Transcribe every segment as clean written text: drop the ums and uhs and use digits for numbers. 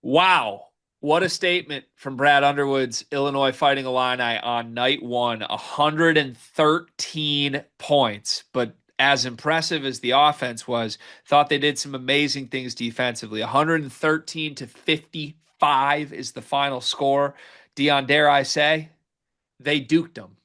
Wow. What a statement from Brad Underwood's Illinois Fighting Illini on night one. 113 points. But as impressive as the offense was, thought they did some amazing things defensively. 113 to 55 is the final score. Dion, dare I say, they duked them.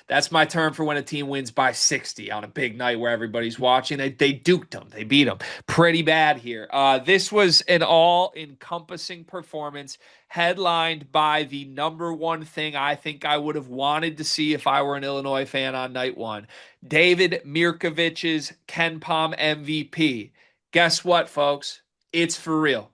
That's my term for when a team wins by 60 on a big night where everybody's watching. They duked them. They beat them pretty bad here. This was an all-encompassing performance headlined by the number one thing I think I would have wanted to see if I were an Illinois fan on night one. David Mirkovich's Ken Palm MVP. Guess what, folks? It's for real.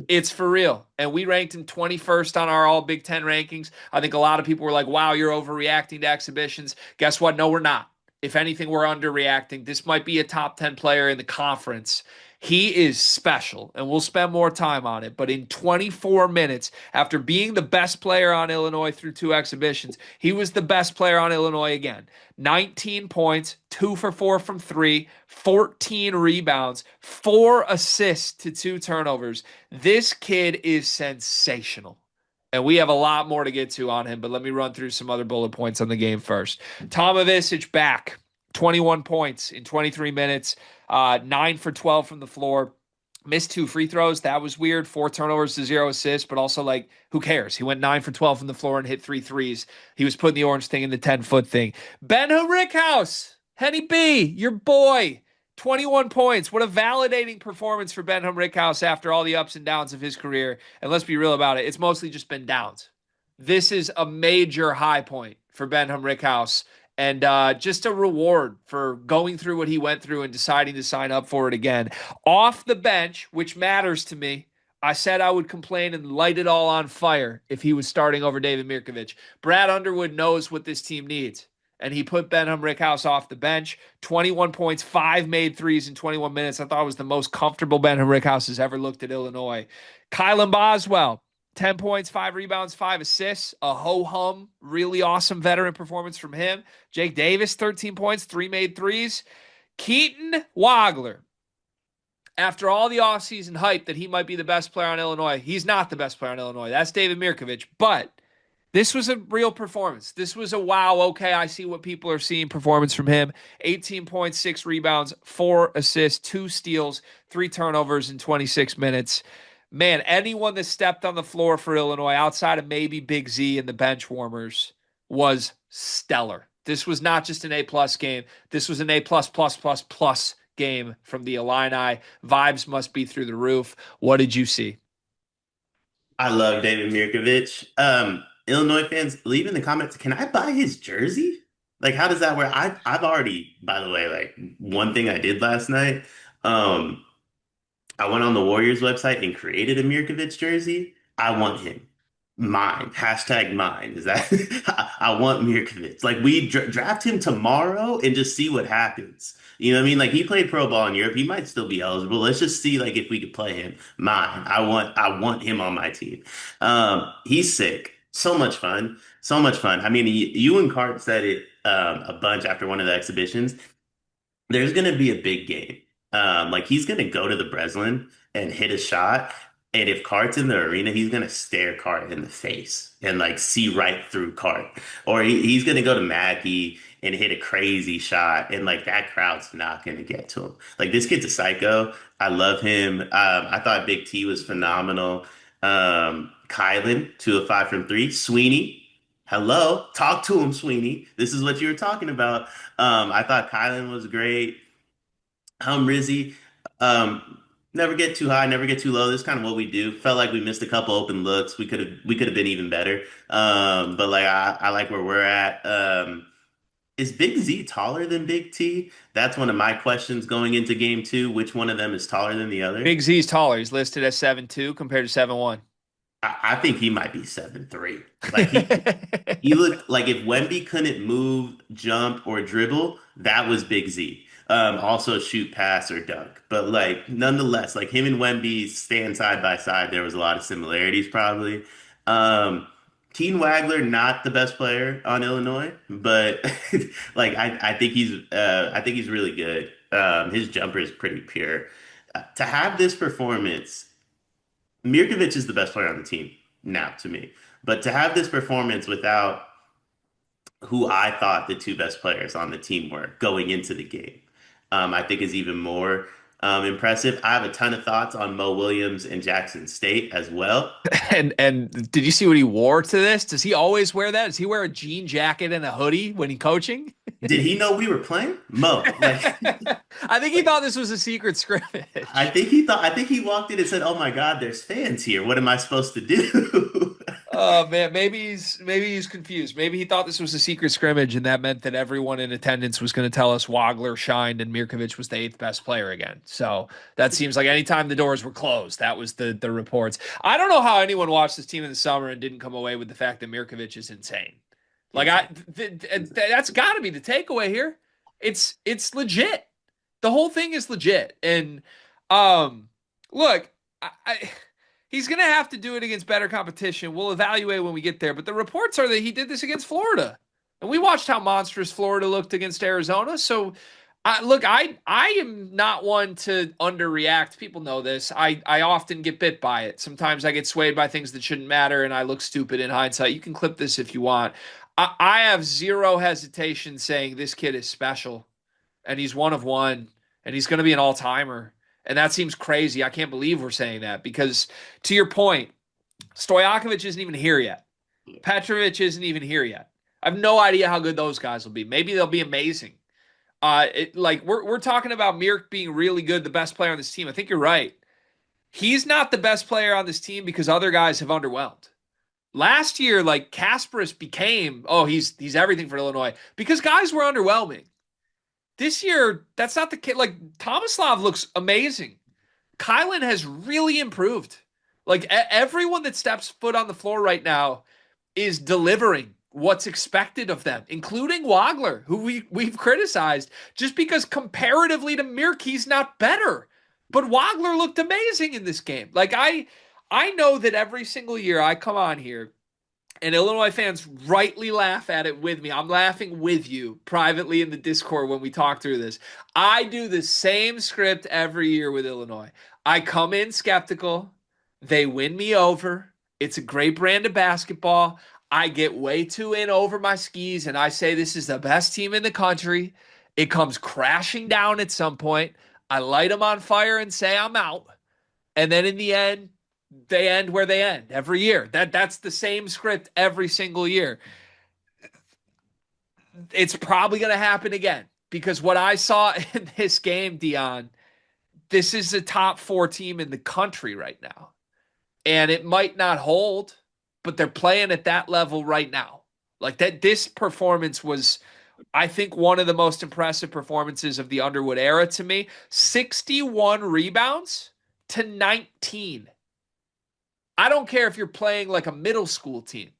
It's for real. And we ranked him 21st on our all Big Ten rankings. I think a lot of people were like, wow, you're overreacting to exhibitions. Guess what? No, we're not. If anything, we're underreacting. This might be a top 10 player in the conference. He is special, and we'll spend more time on it. But in 24 minutes, after being the best player on Illinois through two exhibitions, he was the best player on Illinois again. 19 points, 2 for 4 from 3, 14 rebounds, 4 assists to 2 turnovers. This kid is sensational. And we have a lot more to get to on him, but let me run through some other bullet points on the game first. Tomovicic back, 21 points in 23 minutes, 9 for 12 from the floor. Missed 2 free throws. That was weird. 4 turnovers to 0 assists, but also, like, who cares? He went 9 for 12 from the floor and hit 3 threes. He was putting the orange thing in the 10-foot thing. Ben Humrichous, Henny B, your boy. 21 points. What a validating performance for Ben Humrichous after all the ups and downs of his career. And let's be real about it. It's mostly just been downs. This is a major high point for Ben Humrichous and just a reward for going through what he went through and deciding to sign up for it again. Off the bench, which matters to me, I said I would complain and light it all on fire if he was starting over David Mirkovich. Brad Underwood knows what this team needs, and he put Ben Humrichous off the bench. 21 points, 5 made threes in 21 minutes. I thought it was the most comfortable Ben Humrichous has ever looked at Illinois. Kylan Boswell, 10 points, 5 rebounds, 5 assists. A ho-hum, really awesome veteran performance from him. Jake Davis, 13 points, 3 made threes. Katon Waggler, after all the offseason hype that he might be the best player on Illinois, he's not the best player on Illinois. That's David Mirkovich. But this was a real performance. This was a wow, okay, I see what people are seeing performance from him. 18 points, 6 rebounds, 4 assists, 2 steals, 3 turnovers in 26 minutes. Man, anyone that stepped on the floor for Illinois outside of maybe Big Z and the bench warmers was stellar. This was not just an A-plus game. This was an A++++ game from the Illini. Vibes must be through the roof. What did you see? I love David Mirkovich. Illinois fans, leave in the comments. Can I buy his jersey? Like, how does that work? I've already, by the way, like one thing I did last night. Um, I went on the Warriors website and created a Mirkovic jersey. I want him. Mine. Hashtag mine. Is that I want Mirkovic. Like we draft him tomorrow and just see what happens. You know what I mean? Like he played pro ball in Europe. He might still be eligible. Let's just see like if we could play him. Mine. I want him on my team. He's sick. So much fun. So much fun. I mean, you and Cart said it a bunch after one of the exhibitions. There's gonna be a big game. Like he's gonna go to the Breslin and hit a shot, and if Cart's in the arena, he's gonna stare Cart in the face and like see right through Cart. Or he's gonna go to Mackey and hit a crazy shot, and like that crowd's not gonna get to him. Like this kid's a psycho. I love him. I thought Big T was phenomenal. Kylan, 2 of 5 from 3. Sweeney, hello, talk to him, Sweeney. This is what you were talking about. I thought Kylan was great. Rizzy, um, never get too high, never get too low. This is kind of what we do. Felt like we missed a couple open looks. We could have been even better. But like I like where we're at. Is Big Z taller than Big T? That's one of my questions going into game two. Which one of them is taller than the other? Big Z's taller. He's listed as 7'2" compared to 7'1". I think he might be 7'3". Like he looked like if Wemby couldn't move, jump, or dribble, that was Big Z. Also shoot, pass, or dunk. But like nonetheless, like him and Wemby stand side by side. There was a lot of similarities probably. Um, Katon Waggler, not the best player on Illinois, but like I think he's really good. His jumper is pretty pure. To have this performance Mirkovic is the best player on the team now to me. But to have this performance without who I thought the two best players on the team were going into the game, I think is even more impressive. I have a ton of thoughts on Mo Williams and Jackson State as well. And did you see what he wore to this? Does he always wear that? Does he wear a jean jacket and a hoodie when he coaching? Did he know we were playing? Mo, I think he like thought this was a secret scrimmage. I think he walked in and said, "Oh my God, there's fans here. What am I supposed to do?" Oh man, maybe he's confused. Maybe he thought this was a secret scrimmage, and that meant that everyone in attendance was going to tell us Waggler shined and Mirkovich was the eighth best player again. So that seems like anytime the doors were closed, that was the reports. I don't know how anyone watched this team in the summer and didn't come away with the fact that Mirkovich is insane. Like Insane. that's got to be the takeaway here. It's legit. The whole thing is legit. And um, look, he's going to have to do it against better competition. We'll evaluate when we get there. But the reports are that he did this against Florida, and we watched how monstrous Florida looked against Arizona. So, look, I am not one to underreact. People know this. I often get bit by it. Sometimes I get swayed by things that shouldn't matter, and I look stupid in hindsight. You can clip this if you want. I have zero hesitation saying this kid is special, and he's one of one, and he's going to be an all timer. And that seems crazy. I can't believe we're saying that because, to your point, Stojakovic isn't even here yet. Petrovic isn't even here yet. I have no idea how good those guys will be. Maybe they'll be amazing. Like we're talking about Mirk being really good, the best player on this team. I think you're right. He's not the best player on this team because other guys have underwhelmed. Last year, like Kasparis became, oh, he's everything for Illinois because guys were underwhelming. This year, that's not the kid. Like Tomislav looks amazing. Kylan has really improved. Like everyone that steps foot on the floor right now is delivering what's expected of them, including Waggler, who we've criticized just because comparatively to Mirk, he's not better. But Waggler looked amazing in this game. Like I know that every single year I come on here and Illinois fans rightly laugh at it with me. I'm laughing with you privately in the Discord when we talk through this. I do the same script every year with Illinois. I come in skeptical. They win me over. It's a great brand of basketball. I get way too in over my skis and I say this is the best team in the country. It comes crashing down at some point. I light them on fire and say I'm out. And then in the end, they end where they end every year. That's the same script every single year. It's probably going to happen again because what I saw in this game, Dion, this is a top four team in the country right now. And it might not hold, but they're playing at that level right now. Like that, this performance was, I think, one of the most impressive performances of the Underwood era to me. 61 rebounds to 19. I don't care if you're playing like a middle school team.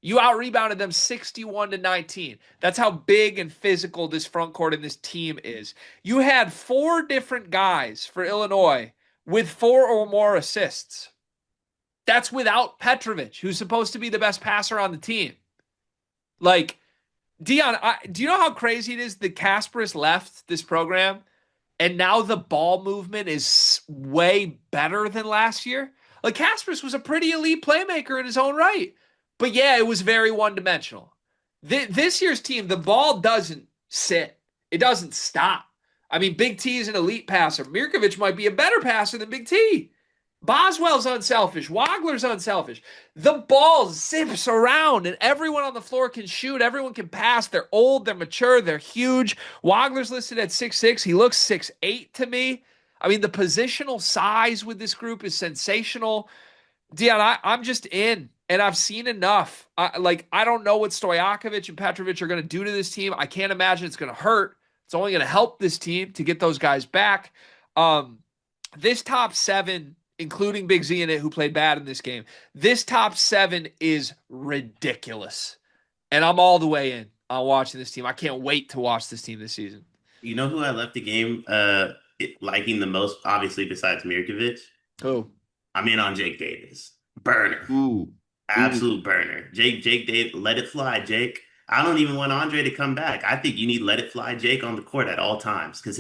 You out rebounded them 61 to 19. That's how big and physical this front court and this team is. You had four different guys for Illinois with four or more assists. That's without Petrovic, who's supposed to be the best passer on the team. Like, Dion, do you know how crazy it is that Kasparis left this program and now the ball movement is way better than last year? Like, Kasparis was a pretty elite playmaker in his own right. But yeah, it was very one dimensional. This year's team, the ball doesn't sit, it doesn't stop. I mean, Big T is an elite passer. Mirkovic might be a better passer than Big T. Boswell's unselfish. Wagler's unselfish. The ball zips around and everyone on the floor can shoot. Everyone can pass. They're old. They're mature. They're huge. Wagler's listed at 6'6". He looks 6'8" to me. I mean, the positional size with this group is sensational. Dion, I'm just in, and I've seen enough. I don't know what Stojakovic and Petrovic are going to do to this team. I can't imagine it's going to hurt. It's only going to help this team to get those guys back. This top seven, including Big Z in it, who played bad in this game, this top seven is ridiculous. And I'm all the way in on watching this team. I can't wait to watch this team this season. You know who I left the game liking the most, obviously, besides Mirkovic? Oh. I'm in on Jake Davis. Burner. Ooh. Ooh. Absolute burner. Jake Davis, let it fly, Jake. I don't even want Andre to come back. I think you need let it fly Jake on the court at all times because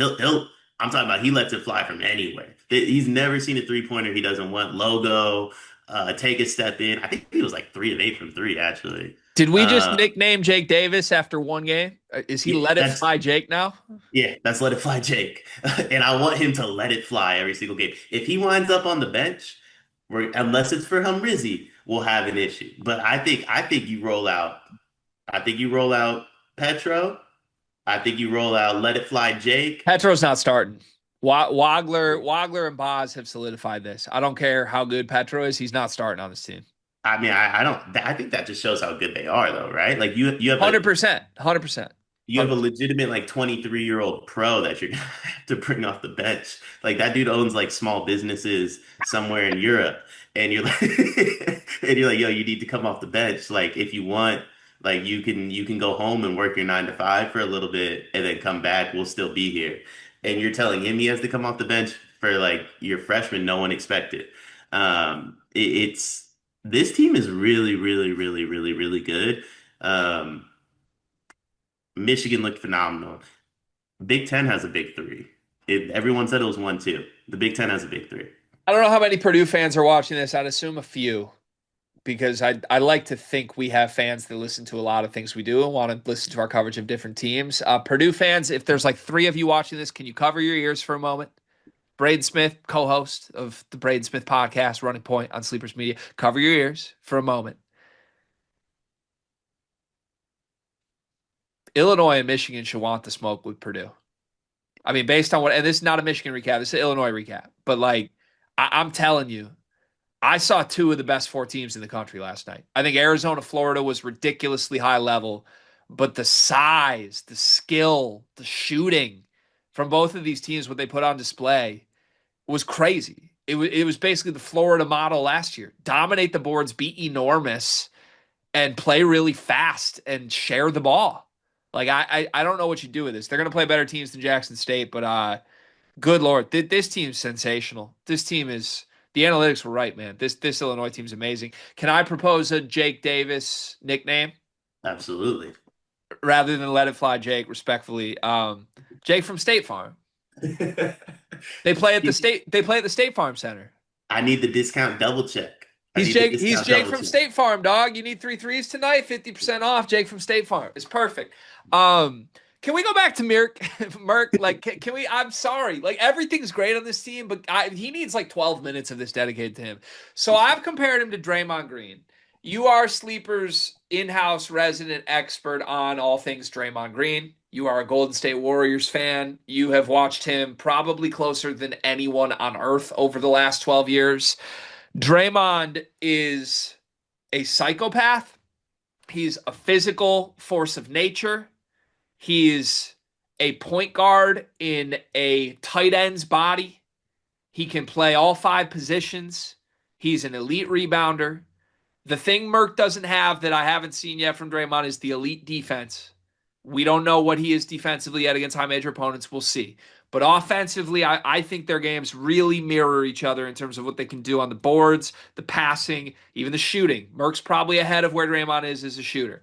I'm talking about he lets it fly from anywhere. He's never seen a three-pointer he doesn't want. Logo, take a step in. I think he was like 3 of 8 from three, actually. Did we just Uh, nickname Jake Davis after one game? Is he yeah, let it fly Jake now? that's let it fly, Jake. And I want him to let it fly every single game. If he winds up on the bench, unless it's for Humrichous, we'll have an issue. But I think you roll out. I think you roll out Petro. I think you roll out Let It Fly Jake. Petro's not starting. Wagler and Boz have solidified this. I don't care how good Petro is, he's not starting on this team. I mean, I don't. I think that just shows how good they are, though, right? Like you have a 100%. 100%. you have a legitimate like 23-year-old pro that you're gonna have to bring off the bench. Like that dude owns like small businesses somewhere in Europe, and you're like, and you're like, yo, you need to come off the bench. Like if you want, like you can go home and work your 9 to 5 for a little bit, and then come back. We'll still be here. And you're telling him he has to come off the bench for like your freshman. No one expected. It's this team is really, really, really, really, really good. Um, Michigan looked phenomenal. Big Ten has a big three. Everyone said it was 1-2. The Big Ten has a big three. I don't know how many Purdue fans are watching this. I'd assume a few because I like to think we have fans that listen to a lot of things we do and want to listen to our coverage of different teams. Purdue fans, if there's like three of you watching this, can you cover your ears for a moment? Braden Smith, co-host of the Braden Smith podcast, Running Point on Sleepers Media. Cover your ears for a moment. Illinois and Michigan should want the smoke with Purdue. I mean, based on what, and this is not a Michigan recap, this is an Illinois recap. But like, I'm telling you, I saw two of the best four teams in the country last night. I think Arizona, Florida was ridiculously high level, but the size, the skill, the shooting from both of these teams, what they put on display was crazy. It was basically the Florida model last year. Dominate the boards, be enormous, and play really fast and share the ball. Like I don't know what you do with this. They're gonna play better teams than Jackson State, but good lord, this team's sensational. This team is the analytics were right, man. This Illinois team's amazing. Can I propose a Jake Davis nickname Absolutely. rather than Let It Fly Jake? Respectfully, Jake from State Farm. They play at the state. They play at the State Farm Center. I need the discount double check. I He's need the Jake. He's discount Jake double from check. State Farm, dog. You need 3 threes tonight. 50% off. Jake from State Farm. It's perfect. Can we go back to Mirk? Merk, like, can we? I'm sorry. Like, everything's great on this team, but he needs like 12 minutes of this dedicated to him. So I've compared him to Draymond Green. You are Sleeper's in-house resident expert on all things Draymond Green. You are a Golden State Warriors fan. You have watched him probably closer than anyone on earth over the last 12 years. Draymond is a psychopath. He's a physical force of nature. He's a point guard in a tight end's body. He can play all five positions. He's an elite rebounder. The thing Merck doesn't have that I haven't seen yet from Draymond is the elite defense. We don't know what he is defensively yet against high major opponents. We'll see. But offensively, I think their games really mirror each other in terms of what they can do on the boards, the passing, even the shooting. Merck's probably ahead of where Draymond is as a shooter.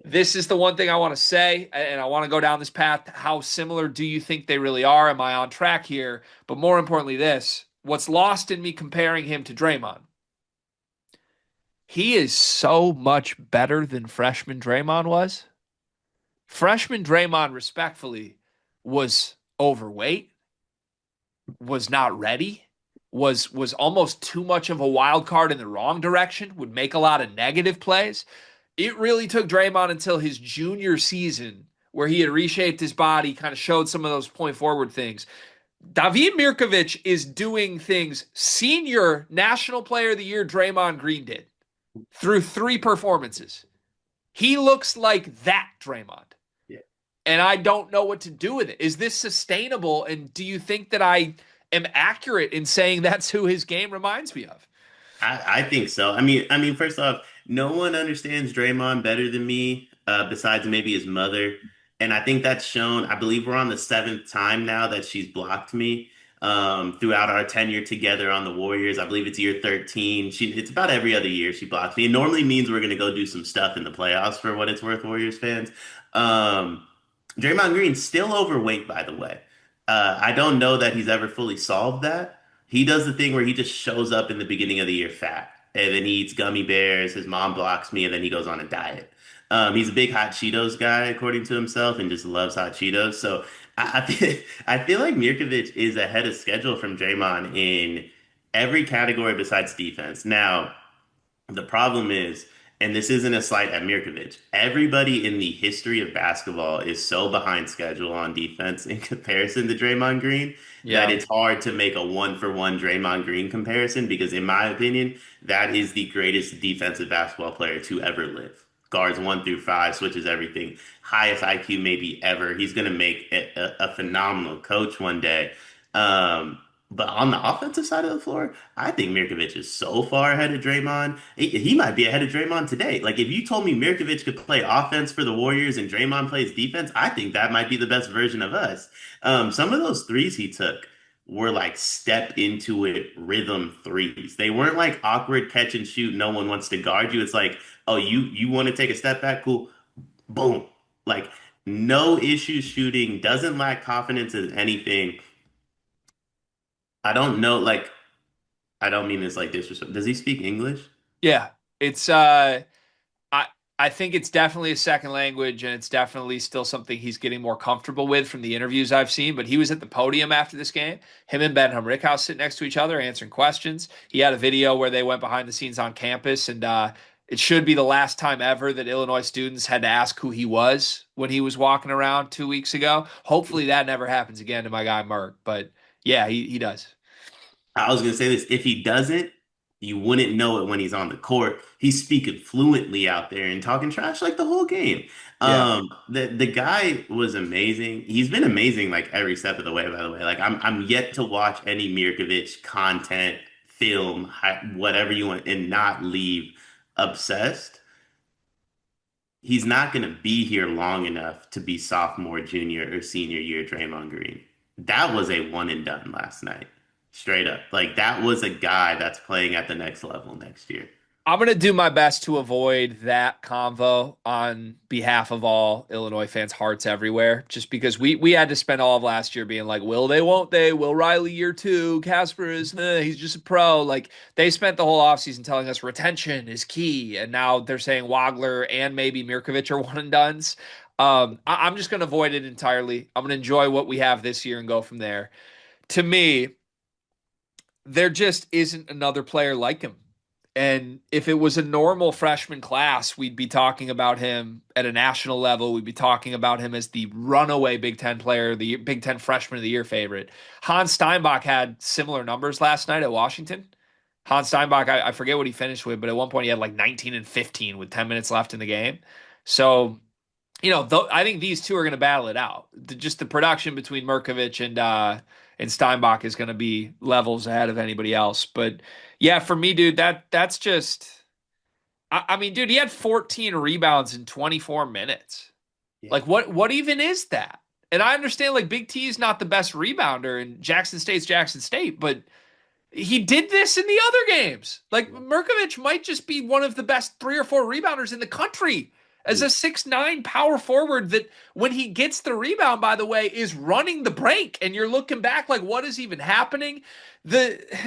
This is the one thing I want to say, and I want to go down this path. How similar do you think they really are? Am I on track here? But more importantly, this what's lost in me comparing him to Draymond. He is so much better than freshman Draymond was. Freshman Draymond, respectfully, was overweight, was not ready, was almost too much of a wild card in the wrong direction, would make a lot of negative plays. It really took Draymond until his junior season where he had reshaped his body, kind of showed some of those point forward things. David Mirkovich is doing things senior National Player of the Year Draymond Green did through 3 performances. He looks like that Draymond. Yeah. And I don't know what to do with it. Is this sustainable? And do you think that I am accurate in saying that's who his game reminds me of? I think so. I mean, first off, no one understands Draymond better than me, besides maybe his mother. And I think that's shown. I believe we're on the seventh time now that she's blocked me throughout our tenure together on the Warriors. I believe it's year 13. It's about every other year she blocks me. It normally means we're going to go do some stuff in the playoffs for what it's worth, Warriors fans. Draymond Green's still overweight, by the way. I don't know that he's ever fully solved that. He does the thing where he just shows up in the beginning of the year fat, and then he eats gummy bears. His mom blocks me, and then he goes on a diet. He's a big hot Cheetos guy, according to himself, and just loves hot Cheetos. So I feel like Mirkovic is ahead of schedule from Draymond in every category besides defense. Now, the problem is, and this isn't a slight at Mirkovic, everybody in the history of basketball is so behind schedule on defense in comparison to Draymond Green that Yeah. it's hard to make a one for one Draymond Green comparison because, in my opinion, that is the greatest defensive basketball player to ever live. Guards 1 through 5, switches everything, highest IQ maybe ever. He's going to make a phenomenal coach one day. Um, but on the offensive side of the floor, I think Mirkovic is so far ahead of Draymond. He might be ahead of Draymond today. Like if you told me Mirkovic could play offense for the Warriors and Draymond plays defense, I think that might be the best version of us. Some of those threes he took were like step into it rhythm threes. They weren't like awkward catch and shoot. No one wants to guard you. It's like, oh, you want to take a step back? Cool. Boom. Like no issues shooting, doesn't lack confidence in anything. I don't know, like I don't mean this like disrespect. Does he speak English? Yeah. It's I I think it's definitely a second language, and it's definitely still something he's getting more comfortable with from the interviews I've seen. But he was at the podium after this game. Him and Ben Humrichous sitting next to each other answering questions. He had a video where they went behind the scenes on campus, and it should be the last time ever that Illinois students had to ask who he was when he was walking around 2 weeks ago. Hopefully that never happens again to my guy Merck. But yeah, he does. I was gonna say this. If he doesn't, you wouldn't know it when he's on the court. He's speaking fluently out there and talking trash like the whole game. Yeah. The guy was amazing. He's been amazing like every step of the way, by the way. Like I'm yet to watch any Mirkovic content, film, whatever you want, and not leave obsessed. He's not going to be here long enough to be sophomore, junior, or senior year Draymond Green. That was a one and done last night. Straight up. Like that was a guy that's playing at the next level next year. I'm going to do my best to avoid that convo on behalf of all Illinois fans' hearts everywhere, just because we had to spend all of last year being like, will they, won't they? Will Riley year two? Casper is, he's just a pro. Like they spent the whole offseason telling us retention is key. And now they're saying Waggler and maybe Mirkovic are one and dones. I'm just going to avoid it entirely. I'm going to enjoy what we have this year and go from there. To me, there just isn't another player like him. And if it was a normal freshman class, we'd be talking about him at a national level. We'd be talking about him as the runaway Big Ten player, the Big Ten freshman of the year favorite. Hans Steinbach had similar numbers last night at Washington. Hans Steinbach, I forget what he finished with, but at one point he had like 19 and 15 with 10 minutes left in the game. So I think these two are going to battle it out. Just the production between Mirkovic and Steinbach is going to be levels ahead of anybody else. But yeah, for me, dude, that's just. I mean, dude, he had 14 rebounds in 24 minutes. Yeah. Like, what even is that? And I understand like Big T is not the best rebounder, and Jackson State's Jackson State, but he did this in the other games. Like Yeah. Mirkovic might just be one of the best 3 or 4 rebounders in the country as Yeah. a 6'9" power forward that when he gets the rebound, by the way, is running the break. And you're looking back like, what is even happening?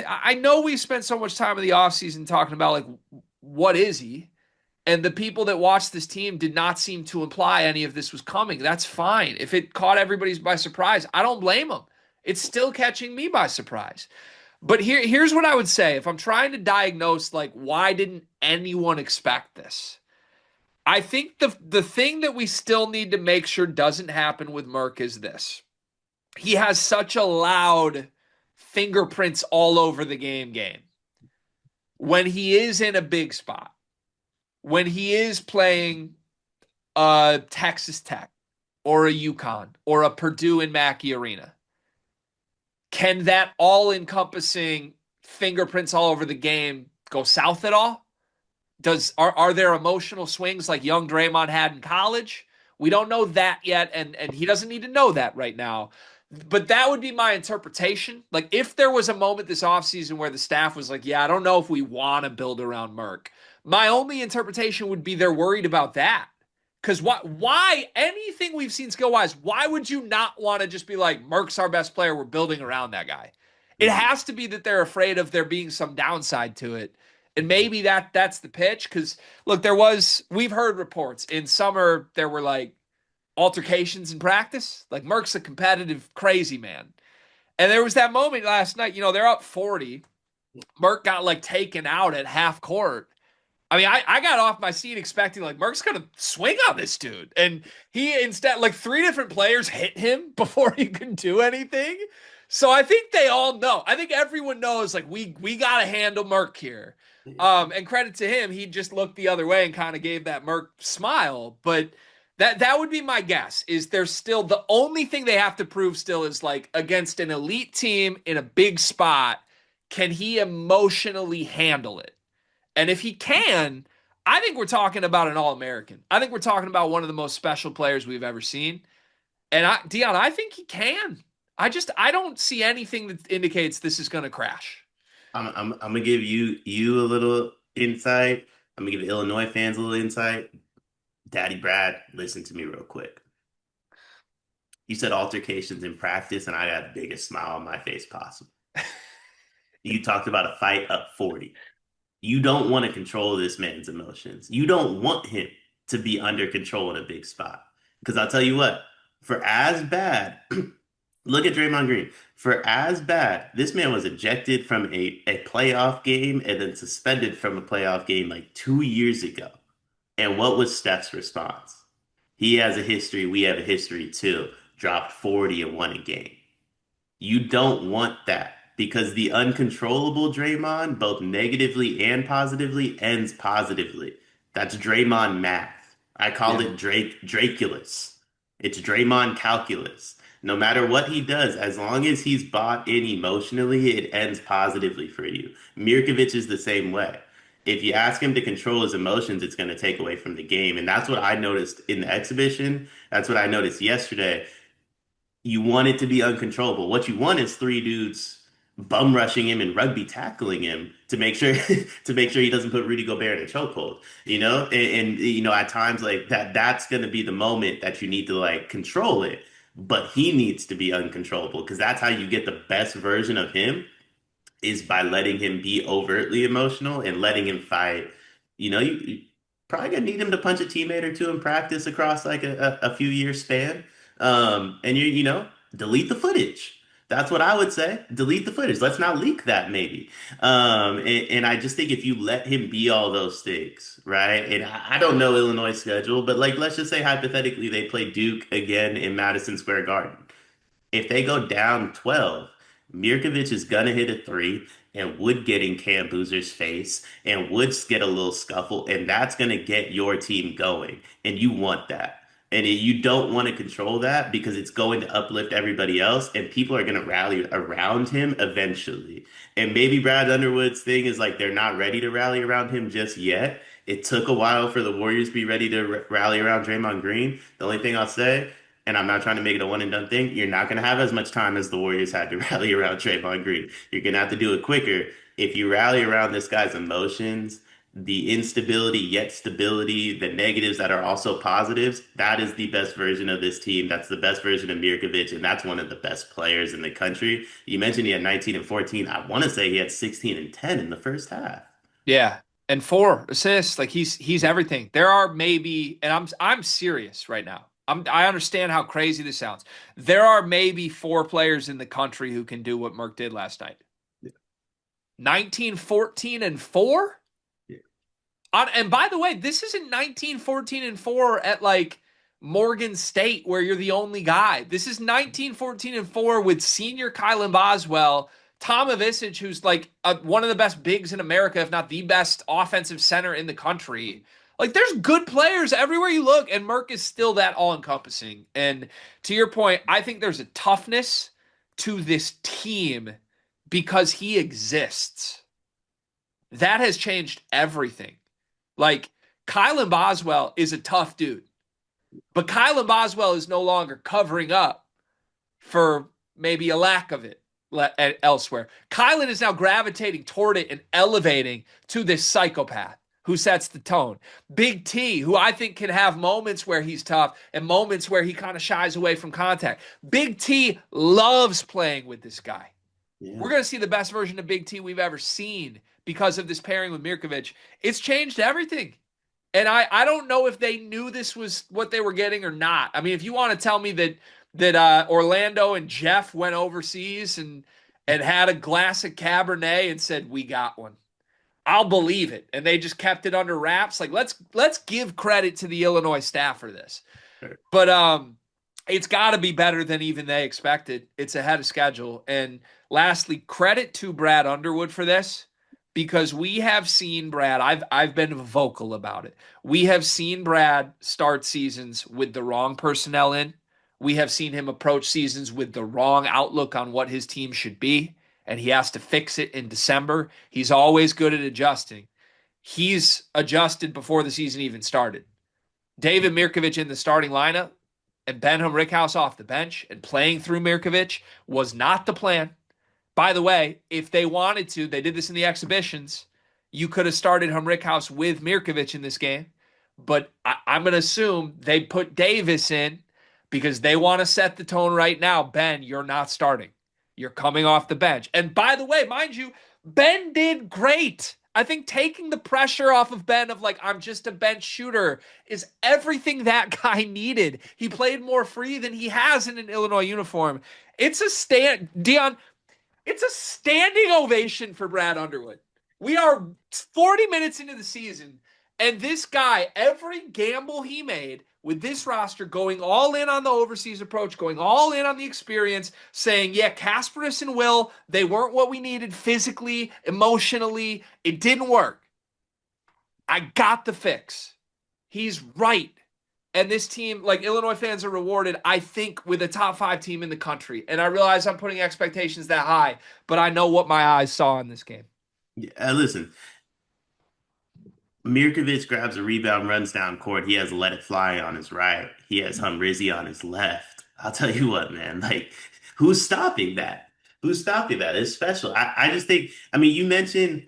I know we spent so much time in the offseason talking about like what is he? And the people that watched this team did not seem to imply any of this was coming. That's fine. If it caught everybody's by surprise, I don't blame them. It's still catching me by surprise. But here's what I would say if I'm trying to diagnose like why didn't anyone expect this? I think the thing that we still need to make sure doesn't happen with Merck is this. He has such a loud fingerprints all over the game. When he is in a big spot, when he is playing Texas Tech or a UConn or a Purdue in Mackey Arena, can that all-encompassing fingerprints all over the game go south at all? Are there emotional swings like young Draymond had in college? We don't know that yet, and he doesn't need to know that right now. But that would be my interpretation. Like if there was a moment this offseason where the staff was like, yeah, I don't know if we want to build around Merck. My only interpretation would be they're worried about that. Because why anything we've seen skill wise, why would you not want to just be like, Merck's our best player, we're building around that guy? It Mhm. has to be that they're afraid of there being some downside to it. And maybe that's the pitch. Because look, we've heard reports in summer there were like altercations in practice. Like Merck's a competitive, crazy man. And there was that moment last night, they're up 40. Merck got like taken out at half court. I mean, I got off my seat expecting like Merck's gonna swing on this dude, and he instead like three different players hit him before he could do anything. So I think they all know. I think everyone knows like we gotta handle Merck here. And credit to him, he just looked the other way and kind of gave that Merck smile. But that would be my guess. Is there's still the only thing they have to prove still is like against an elite team in a big spot, can he emotionally handle it? And if he can, I think we're talking about an All-American. I think we're talking about one of the most special players we've ever seen. And Dion, I think he can. I don't see anything that indicates this is going to crash. I'm gonna give you a little insight. I'm gonna give Illinois fans a little insight. Daddy Brad, listen to me real quick. You said altercations in practice, and I got the biggest smile on my face possible. You talked about a fight up 40. You don't want to control this man's emotions. You don't want him to be under control in a big spot. Because I'll tell you what, for as bad, look at Draymond Green. For as bad, this man was ejected from a playoff game and then suspended from a playoff game like 2 years ago. And what was Steph's response? He has a history. We have a history too. Dropped 40 and won a game. You don't want that because the uncontrollable Draymond, both negatively and positively, ends positively. That's Draymond math. I call Yeah. it Draculus. It's Draymond calculus. No matter what he does, as long as he's bought in emotionally, it ends positively for you. Mirkovic is the same way. If you ask him to control his emotions, it's going to take away from the game. And that's what I noticed in the exhibition. That's what I noticed yesterday. You want it to be uncontrollable. What you want is three dudes bum rushing him and rugby tackling him to make sure to make sure he doesn't put Rudy Gobert in a chokehold. And at times like that's gonna be the moment that you need to like control it. But he needs to be uncontrollable because that's how you get the best version of him is by letting him be overtly emotional and letting him fight. You probably gonna need him to punch a teammate or two in practice across like a few year span. And delete the footage. That's what I would say. Delete the footage. Let's not leak that maybe. And I just think if you let him be all those things, right? And I don't know Illinois' schedule, but like let's just say hypothetically they play Duke again in Madison Square Garden. If they go down 12, Mirkovic is gonna hit a three and would get in Cam Boozer's face and would get a little scuffle, and that's gonna get your team going. And you want that. And you don't want to control that because it's going to uplift everybody else, and people are going to rally around him eventually. And maybe Brad Underwood's thing is like they're not ready to rally around him just yet. It took a while for the Warriors to be ready to rally around Draymond Green. The only thing I'll say, and I'm not trying to make it a one and done thing, you're not going to have as much time as the Warriors had to rally around Draymond Green. You're going to have to do it quicker. If you rally around this guy's emotions, the instability yet stability, the negatives that are also positives, that is the best version of this team. That's the best version of Mirkovic, and that's one of the best players in the country. You mentioned he had 19 and 14. I want to say he had 16 and 10 in the first half. Yeah. And 4 assists, like he's everything. There are maybe, and I'm serious right now. I understand how crazy this sounds. There are maybe 4 players in the country who can do what Merck did last night. Yeah. 19, 14, and 4? Yeah. And by the way, this isn't 19, 14, and 4 at like Morgan State where you're the only guy. This is 19, 14, and 4 with senior Kylan Boswell, Tom Ivicic, who's like one of the best bigs in America, if not the best offensive center in the country. Like there's good players everywhere you look, and Merck is still that all-encompassing. And to your point, I think there's a toughness to this team because he exists. That has changed everything. Like Kylan Boswell is a tough dude, but Kylan Boswell is no longer covering up for maybe a lack of it elsewhere. Kylan is now gravitating toward it and elevating to this psychopath who sets the tone. Big T, who I think can have moments where he's tough and moments where he kind of shies away from contact. Big T loves playing with this guy. Yeah. We're going to see the best version of Big T we've ever seen because of this pairing with Mirovich. It's changed everything. And I don't know if they knew this was what they were getting or not. I mean, if you want to tell me that Orlando and Jeff went overseas and had a glass of Cabernet and said we got one, I'll believe it. And they just kept it under wraps. Like let's give credit to the Illinois staff for this. Sure. But it's got to be better than even they expected. It's ahead of schedule. And lastly, credit to Brad Underwood for this because we have seen Brad. I've been vocal about it. We have seen Brad start seasons with the wrong personnel in. We have seen him approach seasons with the wrong outlook on what his team should be, and he has to fix it in December. He's always good at adjusting. He's adjusted before the season even started. David Mirovich in the starting lineup and Ben Humrichous off the bench and playing through Mirovich was not the plan. By the way, if they wanted to, they did this in the exhibitions. You could have started Humrichous with Mirovich in this game, but I'm going to assume they put Davis in because they want to set the tone right now. Ben, you're not starting. You're coming off the bench. And by the way, mind you, Ben did great. I think taking the pressure off of Ben of like, I'm just a bench shooter is everything that guy needed. He played more free than he has in an Illinois uniform. It's a stand, Dion, it's a standing ovation for Brad Underwood. We are 40 minutes into the season, and this guy, every gamble he made with this roster, going all in on the overseas approach, going all in on the experience, saying, yeah, Kasparis and Will, they weren't what we needed physically, emotionally. It didn't work. I got the fix. He's right. And this team, like Illinois fans are rewarded, I think, with a top 5 team in the country. And I realize I'm putting expectations that high, but I know what my eyes saw in this game. Yeah, listen, Mirkovic grabs a rebound, runs down court. He has Let It Fly on his right. He has Humrichous on his left. I'll tell you what, man. Like, who's stopping that? Who's stopping that? It's special. I just think, I mean, you mentioned,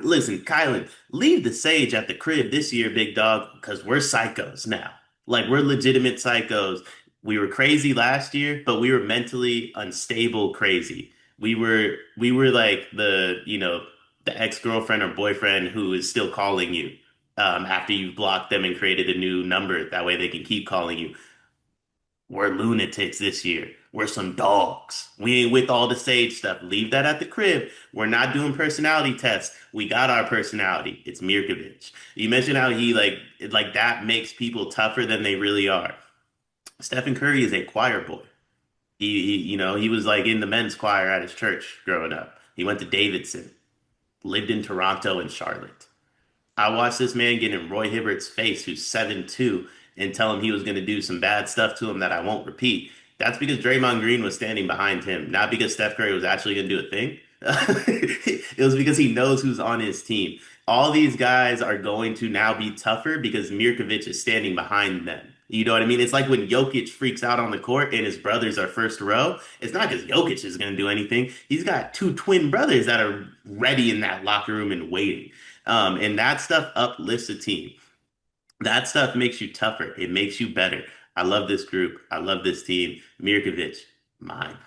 listen, Kylan, leave the sage at the crib this year, big dog, because we're psychos now. Like, we're legitimate psychos. We were crazy last year, but we were mentally unstable crazy. We were like the ex-girlfriend or boyfriend who is still calling you after you've blocked them and created a new number. That way they can keep calling you. We're lunatics this year. We're some dogs. We ain't with all the sage stuff. Leave that at the crib. We're not doing personality tests. We got our personality. It's Mirkovic. You mentioned how he like that makes people tougher than they really are. Stephen Curry is a choir boy. He was like in the men's choir at his church growing up. He went to Davidson, lived in Toronto and Charlotte. I watched this man get in Roy Hibbert's face, who's 7'2", and tell him he was going to do some bad stuff to him that I won't repeat. That's because Draymond Green was standing behind him, not because Steph Curry was actually going to do a thing. It was because he knows who's on his team. All these guys are going to now be tougher because Mirkovic is standing behind them. You know what I mean? It's like when Jokic freaks out on the court and his brothers are first row. It's not because Jokic is going to do anything. He's got 2 twin brothers that are ready in that locker room and waiting. And that stuff uplifts a team. That stuff makes you tougher. It makes you better. I love this group. I love this team. Mirkovic, mine,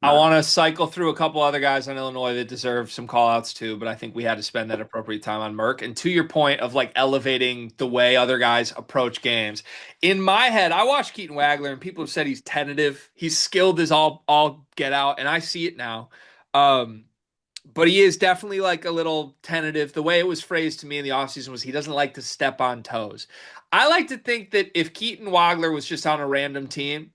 I mine. want to cycle through a couple other guys on Illinois that deserve some call outs too, but I think we had to spend that appropriate time on Merck. And to your point of like elevating the way other guys approach games, in my head, I watched Katon Waggler and people have said he's tentative. He's skilled as all get out, and I see it now. Um, but he is definitely like a little tentative. The way it was phrased to me in the offseason was he doesn't like to step on toes. I like to think that if Katon Waggler was just on a random team,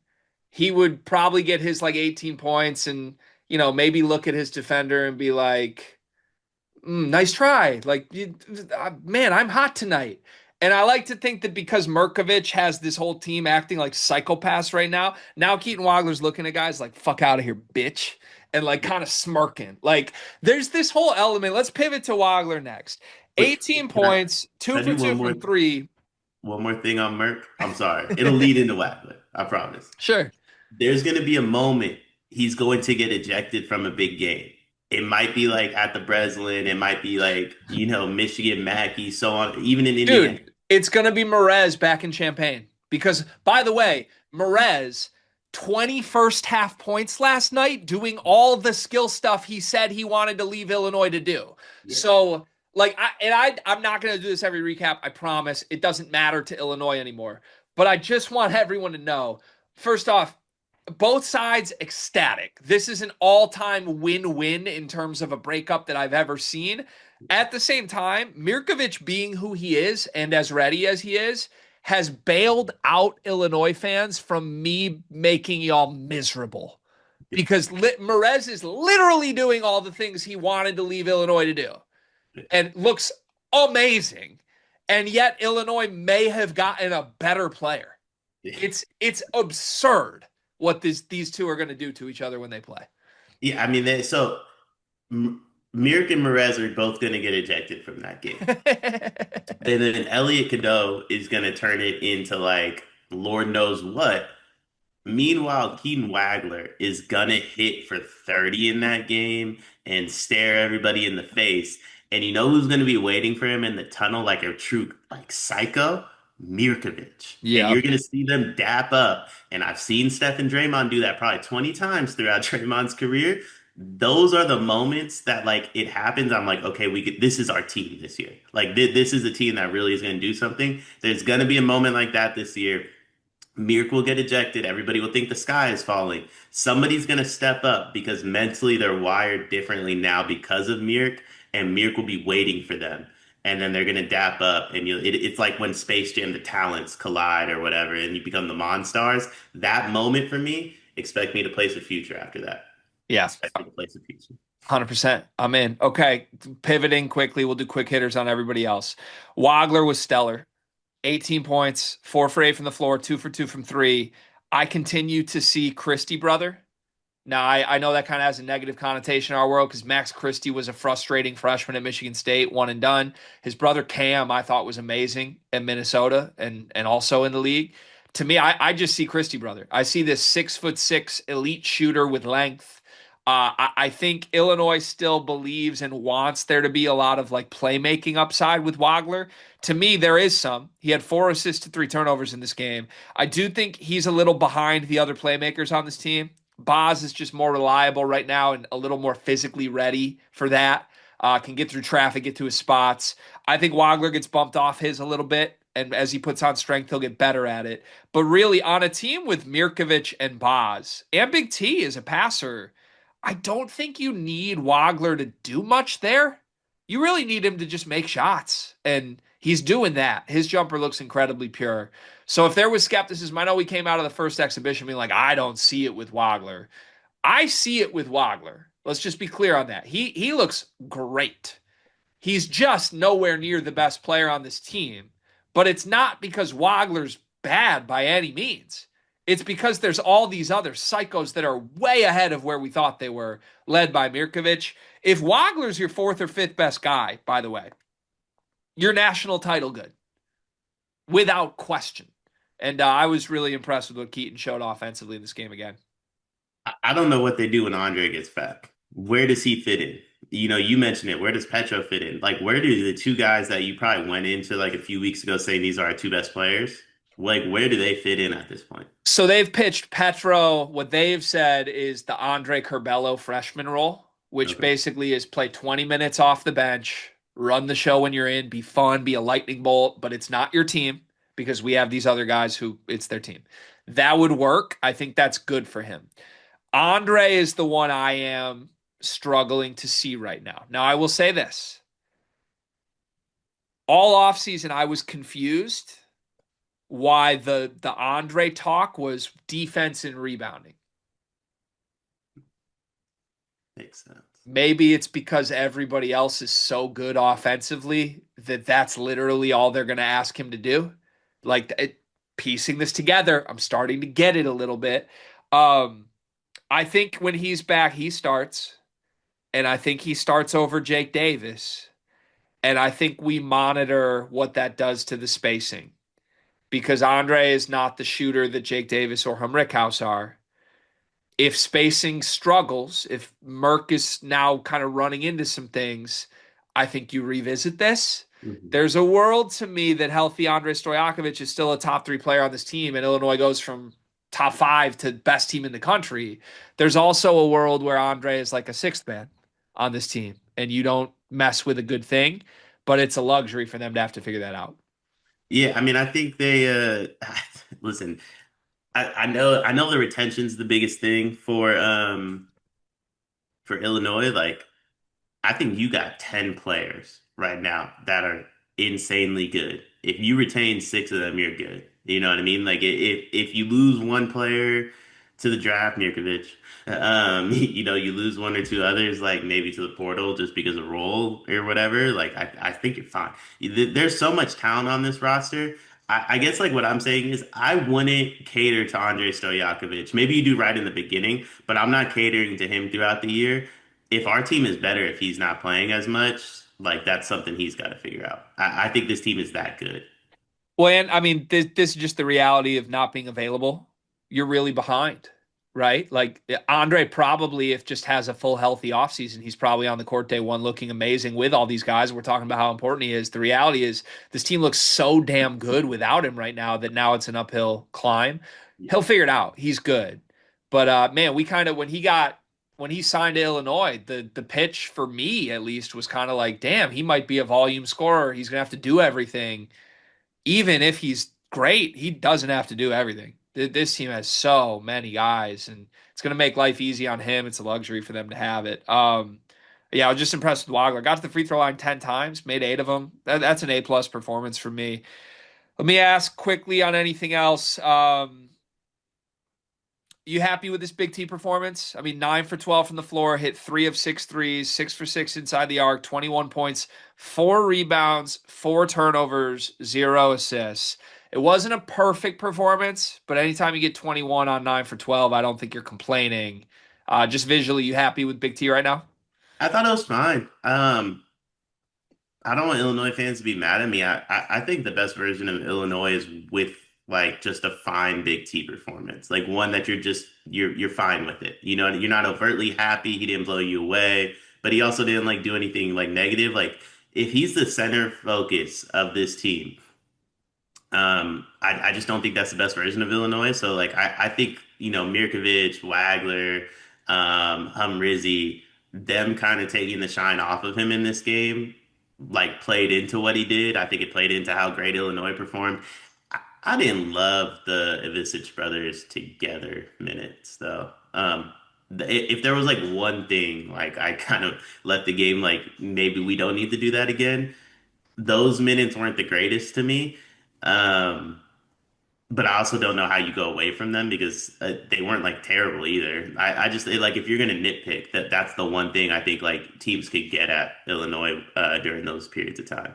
he would probably get his like 18 points and, maybe look at his defender and be like, nice try. Like, man, I'm hot tonight. And I like to think that because Mirkovich has this whole team acting like psychopaths right now Katon Waggler's looking at guys like, fuck out of here, bitch. And like kind of smirking. Like, there's this whole element. Let's pivot to Waggler next. Wait, 18 can I, points, two can I for do two from three. one more thing on Merck? I'm sorry. It'll lead into Wackler. I promise. Sure. There's going to be a moment he's going to get ejected from a big game. it might be like at the Breslin, it might be like, Michigan Mackey, so on, even in Indiana. Dude, it's going to be Merez back in Champaign. Because, by the way, Merez, 21st half points last night, doing all the skill stuff he said he wanted to leave Illinois to do. Yeah. So, like, I'm not going to do this every recap. I promise. It doesn't matter to Illinois anymore. But I just want everyone to know, first off, both sides ecstatic. This is an all-time win-win in terms of a breakup that I've ever seen. At the same time, Mirovich being who he is and as ready as he is has bailed out Illinois fans from me making y'all miserable because Merez is literally doing all the things he wanted to leave Illinois to do and looks amazing. And yet Illinois may have gotten a better player. It's absurd what these two are going to do to each other when they play. Yeah, I mean, Mirk and Merez are both going to get ejected from that game. And then Elliot Cadeau is going to turn it into like Lord knows what. Meanwhile, Katon Waggler is gonna hit for 30 in that game and stare everybody in the face. And you know who's gonna be waiting for him in the tunnel like a true like psycho? Mirkovich. And Yeah. you're gonna see them dap up. And I've seen Steph and Draymond do that probably 20 times throughout Draymond's career. Those are the moments that like it happens. I'm like, okay, this is our team this year. Like this is a team that really is gonna do something. There's gonna be a moment like that this year. Mirk will get ejected. Everybody will think the sky is falling. Somebody's going to step up because mentally they're wired differently now because of Mirk, and Mirk will be waiting for them. And then they're going to dap up, and it's like when Space Jam, the talents collide or whatever, and you become the Monstars. That moment for me, expect me to place a future after that. Yeah. Expect me to place a future. 100%. I'm in. Okay. Pivoting quickly. We'll do quick hitters on everybody else. Waggler was stellar. 18 points, 4 for 8 from the floor, 2 for 2 from three. I continue to see Christie brother. Now, I know that kind of has a negative connotation in our world because Max Christie was a frustrating freshman at Michigan State, one and done. His brother Cam, I thought was amazing at Minnesota and also in the league. To me, I just see Christie brother. I see this 6'6" elite shooter with length. I think Illinois still believes and wants there to be a lot of like playmaking upside with Waggler. To me, there is some. He had 4 assists to 3 turnovers in this game. I do think he's a little behind the other playmakers on this team. Boz is just more reliable right now and a little more physically ready for that. Can get through traffic, get to his spots. I think Waggler gets bumped off his a little bit, and as he puts on strength, he'll get better at it. But really, on a team with Mirovich and Boz, and Big T as a passer, I don't think you need Waggler to do much there. You really need him to just make shots, and he's doing that. His jumper looks incredibly pure. So if there was skepticism, I know we came out of the first exhibition being like, I don't see it with Waggler. I see it with Waggler. Let's just be clear on that. He looks great. He's just nowhere near the best player on this team. But it's not because Waggler's bad by any means. It's because there's all these other psychos that are way ahead of where we thought they were, led by Mirovich. If Waggler's your 4th or 5th best guy, by the way, you're national title good, without question. And I was really impressed with what Keaton showed offensively in this game again. I don't know what they do when Andre gets back. Where does he fit in? You mentioned it. Where does Petro fit in? Like, where do the two guys that you probably went into like a few weeks ago saying these are our two best players? Like, where do they fit in at this point? So they've pitched Petro. What they've said is the Andre Curbelo freshman role, which Okay. basically is play 20 minutes off the bench, run the show when you're in, be fun, be a lightning bolt, but it's not your team because we have these other guys who it's their team. That would work. I think that's good for him. Andre is the one I am struggling to see right now. Now, I will say this. All offseason, I was confused why the Andre talk was defense and rebounding. Makes sense. Maybe it's because everybody else is so good offensively that that's literally all they're going to ask him to do. Like piecing this together, I'm starting to get it a little bit. I think when he's back, he starts, and I think he starts over Jake Davis. And I think we monitor what that does to the spacing because Andre is not the shooter that Jake Davis or Humrichous are. If spacing struggles, if Merck is now kind of running into some things, I think you revisit this. Mhm. There's a world to me that healthy Andrei Stojakovic is still a top three player on this team, and Illinois goes from top five to best team in the country. There's also a world where Andre is like a sixth man on this team, and you don't mess with a good thing, but it's a luxury for them to have to figure that out. Yeah, I mean, I think they listen. I know the retention's the biggest thing for Illinois. Like I think you got 10 players right now that are insanely good. If you retain six of them, you're good. You know what I mean? Like if you lose one player to the draft, Mirovic, you lose one or two others, like maybe to the portal just because of role or whatever. Like I think you're fine. There's so much talent on this roster. I guess like what I'm saying is I wouldn't cater to Andrei Stojakovic. Maybe you do right in the beginning, but I'm not catering to him throughout the year. If our team is better if he's not playing as much, like that's something he's got to figure out. I think this team is that good. Well, and I mean, this is just the reality of not being available. You're really behind, right? Like Andre probably, if just has a full healthy offseason, he's probably on the court day one looking amazing with all these guys. We're talking about how important he is. The reality is this team looks so damn good without him right now that now it's an uphill climb. Yeah. He'll figure it out. He's good. But man, we kind of when he signed to Illinois, the pitch for me at least was kind of like, damn, he might be a volume scorer. He's gonna have to do everything even if he's great, he doesn't have to do everything. This team has so many guys, and it's going to make life easy on him. It's a luxury for them to have it. Yeah, I was just impressed with Waggler. Got to the free throw line 10 times, made eight of them. That's an A plus performance for me. Let me ask quickly on anything else. You happy with this Big T performance? I mean, 9 for 12 from the floor, hit three of six threes, 6 for 6 inside the arc, 21 points, 4 rebounds, 4 turnovers, 0 assists. It wasn't a perfect performance, but anytime you get 21 on 9 for 12, I don't think you're complaining. Just visually, you happy with Big T right now? I thought it was fine. I don't want Illinois fans to be mad at me. I think the best version of Illinois is with like just a fine Big T performance, like one that you're fine with it. You know, you're not overtly happy. He didn't blow you away, but he also didn't like do anything like negative. Like if he's the center focus of this team, I just don't think that's the best version of Illinois. So like I think Mirkovic, Wagler, Humrichous, them kind of taking the shine off of him in this game, like played into what he did. I think it played into how great Illinois performed. I didn't love the Ivisic brothers together minutes though. If there was like one thing, like I kind of let the game like maybe we don't need to do that again. Those minutes weren't the greatest to me. Um, but I also don't know how you go away from them because they weren't like terrible either. I just like if you're gonna nitpick that's the one thing I think like teams could get at Illinois during those periods of time.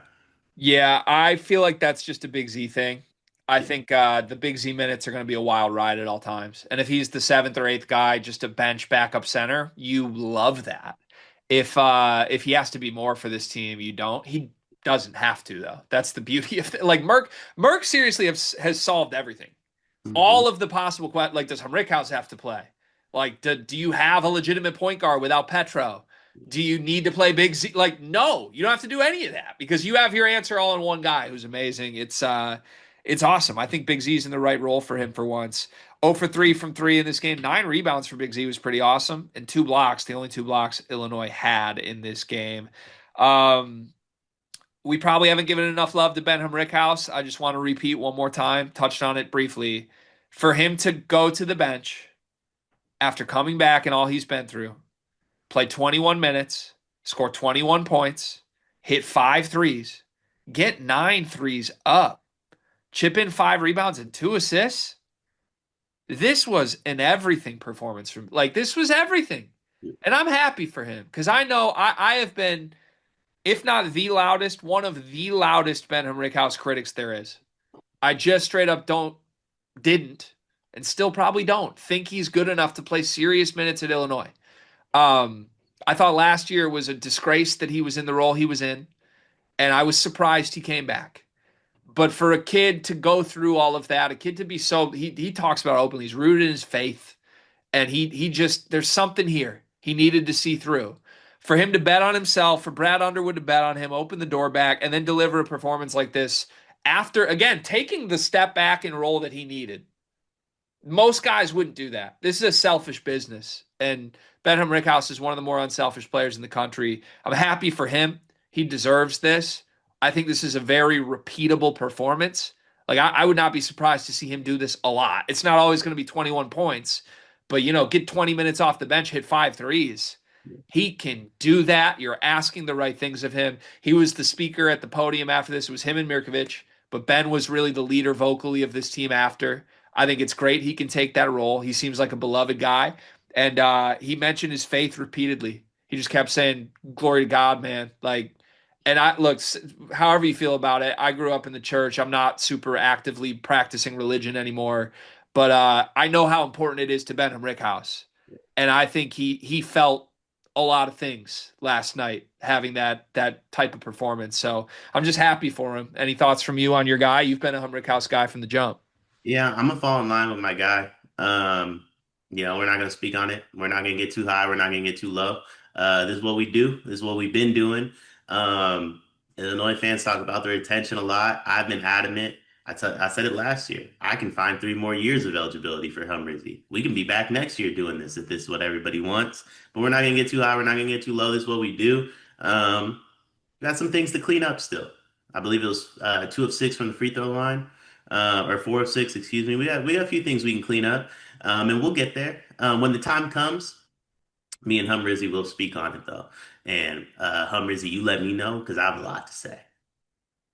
Yeah, I feel like that's just a Big Z thing. I Yeah. think the Big Z minutes are going to be a wild ride at all times. And if he's the seventh or eighth guy, just a bench backup center, you love that. If he has to be more for this team, you don't. He doesn't have to though. That's the beauty of it. Like Merck seriously has solved everything. Hmm. All of the possible questions. Like, does Humrichous have to play? Like, do you have a legitimate point guard without Petro? Do you need to play Big Z? Like, no, you don't have to do any of that because you have your answer all in one guy who's amazing. It's awesome. I think Big Z's in the right role for him for once. 0 for 3 from three in this game. 9 rebounds for Big Z was pretty awesome, and 2 blocks. The only 2 blocks Illinois had in this game. Um, we probably haven't given enough love to Ben Humrichous. I just want to repeat one more time, touched on it briefly. For him to go to the bench after coming back and all he's been through, play 21 minutes, score 21 points, hit 5 threes, get 9 threes up, chip in 5 rebounds and 2 assists. This was an everything performance from like this was everything. And I'm happy for him because I know I have been, if not the loudest, one of the loudest Ben Henrichhouse critics there is. I just straight up didn't, and still probably don't think he's good enough to play serious minutes at Illinois. Um, I thought last year was a disgrace that he was in the role he was in, and I was surprised he came back. But for a kid to go through all of that, a kid to be so he talks about it openly, he's rooted in his faith, And he just there's something here he needed to see through. For him to bet on himself, for Brad Underwood to bet on him, open the door back, and then deliver a performance like this after again taking the step back and role that he needed. Most guys wouldn't do that. This is a selfish business. And Ben Humrichous is one of the more unselfish players in the country. I'm happy for him. He deserves this. I think this is a very repeatable performance. Like, I would not be surprised to see him do this a lot. It's not always going to be 21 points, but, get 20 minutes off the bench, hit 5 threes. He can do that. You're asking the right things of him. He was the speaker at the podium after this. It was him and Mirovich, but Ben was really the leader vocally of this team after. I think it's great he can take that role. He seems like a beloved guy. And he mentioned his faith repeatedly. He just kept saying, "Glory to God, man." Like, and I look, however you feel about it, I grew up in the church. I'm not super actively practicing religion anymore, but I know how important it is to Ben Rickhouse. And I think he felt a lot of things last night having that type of performance. So I'm just happy for him. Any thoughts from you on your guy? You've been a Humrichhouse guy from the jump. Yeah, I'm gonna fall in line with my guy. We're not gonna speak on it. We're not gonna get too high. We're not gonna get too low. This is what we do. This is what we've been doing. Um, Illinois fans talk about their retention a lot. I've been adamant. I said it last year. I can find 3 more years of eligibility for Humrichous. We can be back next year doing this if this is what everybody wants. But we're not gonna get too high. We're not gonna get too low. This is what we do. Got some things to clean up still. I believe it was 2 of 6 from the free throw line, or 4 of 6, excuse me. We got a few things we can clean up, and we'll get there when the time comes. Me and Humrizzy will speak on it though, and Humrizzy, you let me know because I have a lot to say.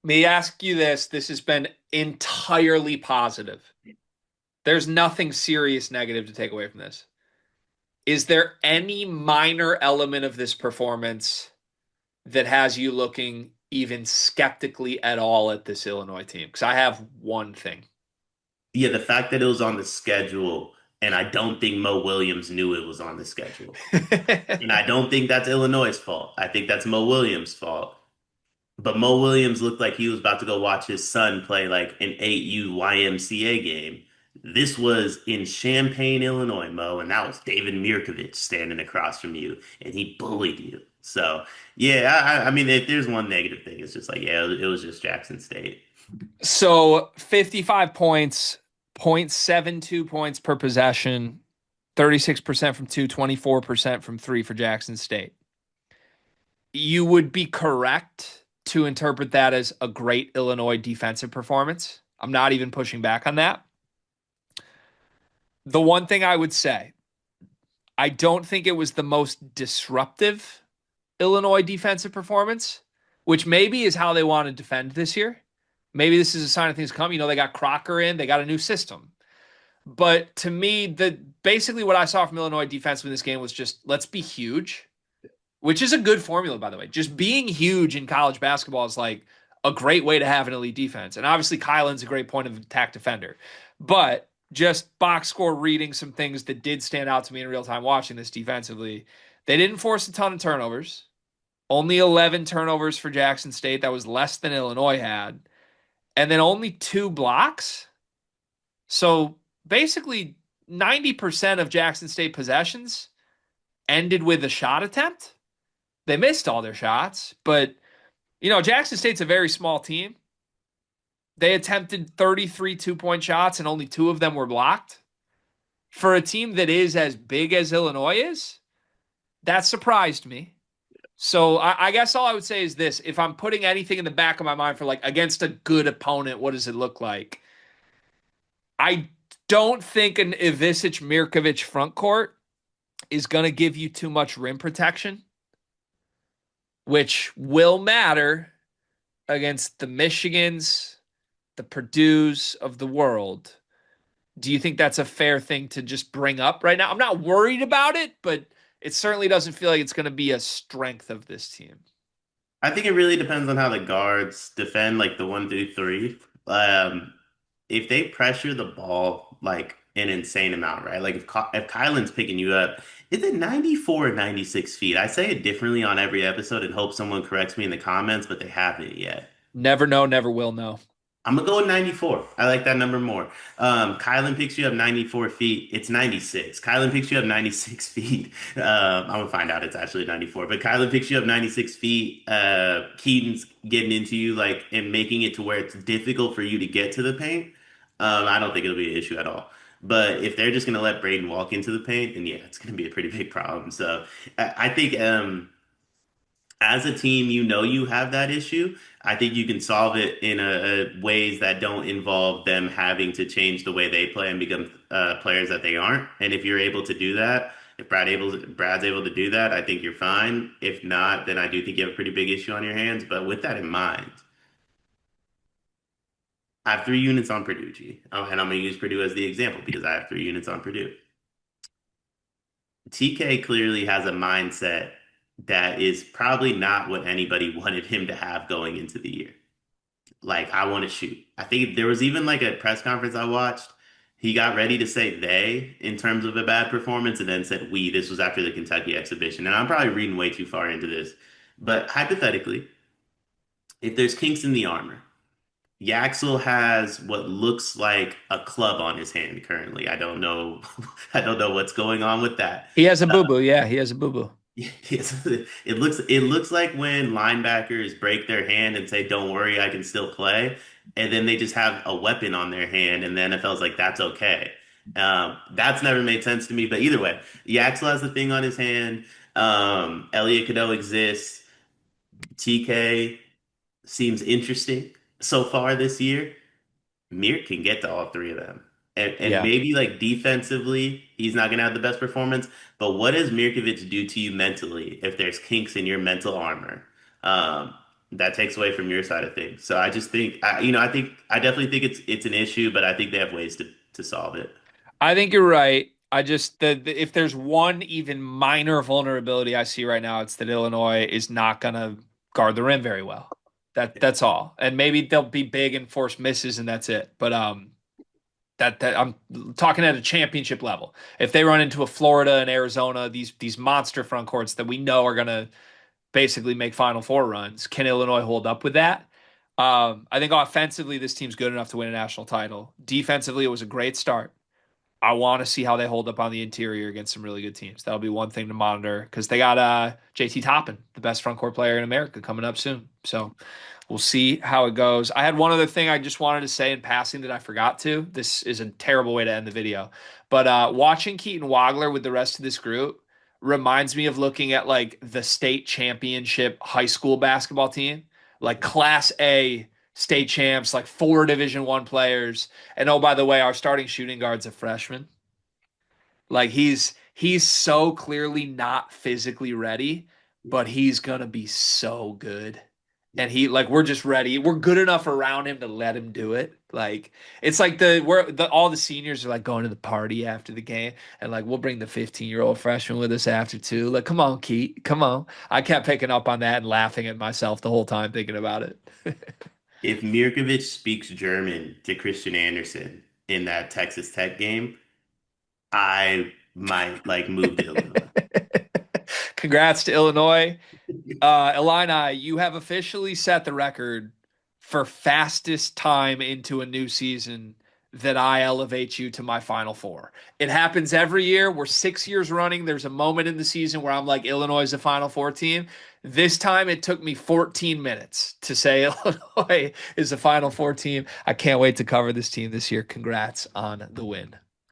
Me ask you this. This has been entirely positive. There's nothing serious negative to take away from this. Is there any minor element of this performance that has you looking even skeptically at all at this Illinois team? Because I have one thing. Yeah, the fact that it was on the schedule, and I don't think Mo Williams knew it was on the schedule, and I don't think that's Illinois' fault. I think that's Mo Williams' fault. But Mo Williams looked like he was about to go watch his son play like an 8U YMCA game. This was in Champaign, Illinois, Mo, and that was David Mirkovich standing across from you, and he bullied you. So, yeah, I mean, if there's one negative thing, it's just like, yeah, it was just Jackson State. So 55 points, 0.72 points per possession, 36% from two, 24% from three for Jackson State. You would be correct to interpret that as a great Illinois defensive performance. I'm not even pushing back on that. The one thing I would say, I don't think it was the most disruptive Illinois defensive performance, which maybe is how they want to defend this year. Maybe this is a sign of things coming. They got Crocker in, they got a new system. But to me, basically what I saw from Illinois defense in this game was just let's be huge, which is a good formula, by the way. Just being huge in college basketball is like a great way to have an elite defense. And obviously, Kylan's a great point of attack defender. But just box score reading some things that did stand out to me in real time watching this defensively. They didn't force a ton of turnovers. Only 11 turnovers for Jackson State. That was less than Illinois had. And then only 2 blocks. So basically, 90% of Jackson State possessions ended with a shot attempt. They missed all their shots, but Jackson State's a very small team. They attempted 33 two-point shots and only 2 of them were blocked. For a team that is as big as Illinois is, that surprised me. So I guess all I would say is this. If I'm putting anything in the back of my mind for like against a good opponent, what does it look like? I don't think an Ivisic Mirkovich front court is going to give you too much rim protection, which will matter against the Michigans, the Purdues of the world. Do you think that's a fair thing to just bring up right now? I'm not worried about it, but it certainly doesn't feel like it's going to be a strength of this team. I think it really depends on how the guards defend, like the 1 through 3. If they pressure the ball like an insane amount, right? Like if Kylan's picking you up, is it 94 or 96 feet? I say it differently on every episode and hope someone corrects me in the comments, but they haven't yet. Never know, never will know. I'm gonna go with 94. I like that number more. Kylan picks you up 94 feet. It's 96. Kylan picks you up 96 feet. I'm gonna find out it's actually 94. But Kylan picks you up 96 feet. Keaton's getting into you like and making it to where it's difficult for you to get to the paint. I don't think it'll be an issue at all. But if they're just gonna let Braden walk into the paint, then yeah, it's gonna be a pretty big problem. So I think as a team, you know you have that issue. I think you can solve it in ways that don't involve them having to change the way they play and become players that they aren't. And if you're able to do that, if Brad's able to do that, I think you're fine. If not, then I do think you have a pretty big issue on your hands. But with that in mind, I have 3 units on Purdue, G. Oh, and I'm going to use Purdue as the example because I have 3 units on Purdue. TK clearly has a mindset that is probably not what anybody wanted him to have going into the year. Like, I want to shoot. I think there was even like a press conference I watched. He got ready to say they in terms of a bad performance and then said we. This was after the Kentucky exhibition. And I'm probably reading way too far into this. But hypothetically, if there's kinks in the armor, Yaxel has what looks like a club on his hand currently. I don't know. I don't know what's going on with that. He has a boo boo. Yeah, he has a boo boo. Yes, it looks like when linebackers break their hand and say, "Don't worry, I can still play," and then they just have a weapon on their hand, and the NFL's like, "That's okay." That's never made sense to me. But either way, Yaxel has the thing on his hand. Elliot Cadeau exists. TK seems interesting so far this year. Mir can get to all three of them. And Yeah. maybe like defensively, he's not gonna have the best performance. But what does Mirkovic do to you mentally if there's kinks in your mental armor? Um, that takes away from your side of things. So I just think, I definitely think it's an issue, but I think they have ways to solve it. I think you're right. I just if there's one even minor vulnerability I see right now, it's that Illinois is not gonna guard the rim very well. That's all. And maybe they'll be big and force misses and that's it. But that I'm talking at a championship level. If they run into a Florida and Arizona, these monster front courts that we know are gonna basically make Final Four runs, can Illinois hold up with that? I think offensively, this team's good enough to win a national title. Defensively, it was a great start. I want to see how they hold up on the interior against some really good teams. That'll be one thing to monitor because they got JT Toppin, the best front court player in America, coming up soon. So we'll see how it goes. I had one other thing I just wanted to say in passing that I forgot to. This is a terrible way to end the video, but watching Katon Waggler with the rest of this group reminds me of looking at like the state championship high school basketball team, like Class A state champs, like four Division I players. And oh, by the way, our starting shooting guard's a freshman. Like he's so clearly not physically ready, but he's gonna be so good. And he like we're just ready. We're good enough around him to let him do it. Like it's like the all the seniors are like going to the party after the game, and like we'll bring the 15-year-old freshman with us after too. Like, come on, Keith, come on. I kept picking up on that and laughing at myself the whole time thinking about it. If Mirkovic speaks German to Christian Anderson in that Texas Tech game, I might like move to Illinois. Congrats to Illinois. Illini, you have officially set the record for fastest time into a new season that I elevate you to my Final Four. It happens every year. We're 6 years running. There's a moment in the season where I'm like, Illinois is a Final Four team. This time it took me 14 minutes to say Illinois is a Final Four team. I can't wait to cover this team this year. Congrats on the win.